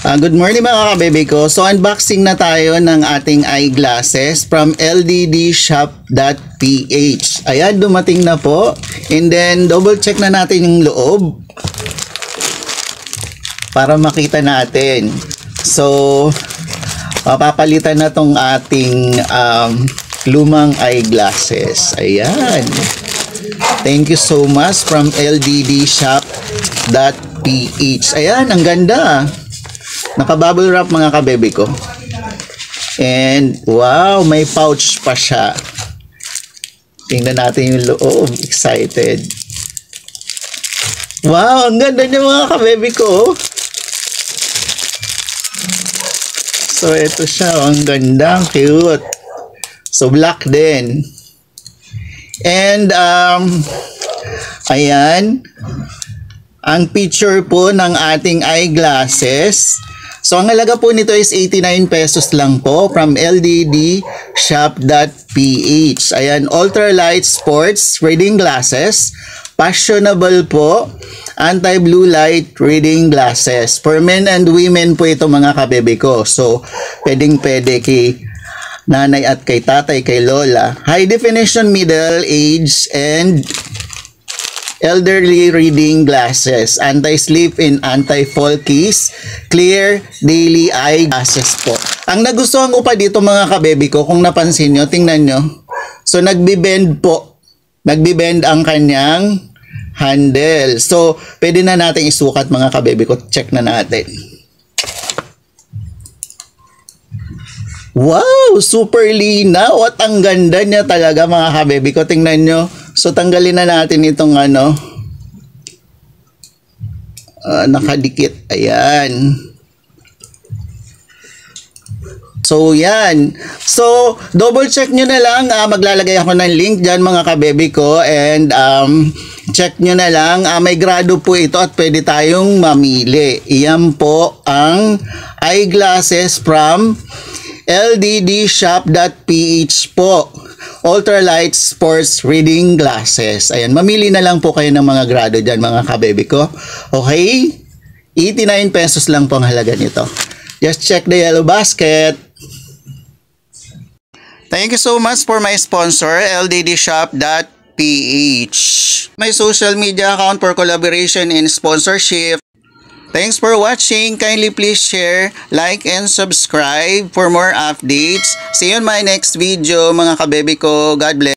Good morning mga kabebe ko. So unboxing na tayo ng ating eyeglasses from LDDshop.ph. Ayan, dumating na po. And then double check na natin yung loob para makita natin. So papapalitan na tong ating lumang eyeglasses. Ayan. Thank you so much from LDDshop.ph. Ayan, ang ganda. Naka-bubble wrap mga kabebe ko. And wow, may pouch pa siya. Tingnan natin yung loob. Excited. Wow, ang ganda niya mga kabebe ko. So ito siya, ang ganda, cute. So black din. And ayan, ang picture po ng ating eyeglasses. So ang halaga po nito is 89 pesos lang po from LDDshop.ph. Ayan, ultralight sports reading glasses. Fashionable po. Anti-blue light reading glasses. For men and women po ito mga kabebe ko. So pwedeng-pwede kay nanay at kay tatay, kay lola. High definition middle age and elderly reading glasses, anti-slip and anti-fall case, clear daily eye glasses po. Ang nagustuhan ko pa dito mga kabebe ko, kung napansin nyo, tingnan nyo. So nagbi-bend po. Nagbi-bend ang kanyang handle. So pwede na natin isukat mga kabebe ko. Check na natin. Wow! Super linaw at ang ganda niya talaga mga kabebe ko. Tingnan nyo. So tanggalin na natin itong nakadikit. Ayan. So yan. So double check nyo na lang. Maglalagay ako ng link dyan mga kabebe ko. And check nyo na lang. May grado po ito at pwede tayong mamili. Iyan po ang eyeglasses from LDDshop.ph po. Ultralight sports reading glasses. Ayan, mamili na lang po kayo ng mga grado dyan mga kabebe ko. Okay? 89 pesos lang po ang halaga nito. Just check the yellow basket. Thank you so much for my sponsor, LDDshop.ph. My social media account for collaboration and sponsorship. Thanks for watching. Kindly please share, like, and subscribe for more updates. See you in my next video mga kabebe ko. God bless.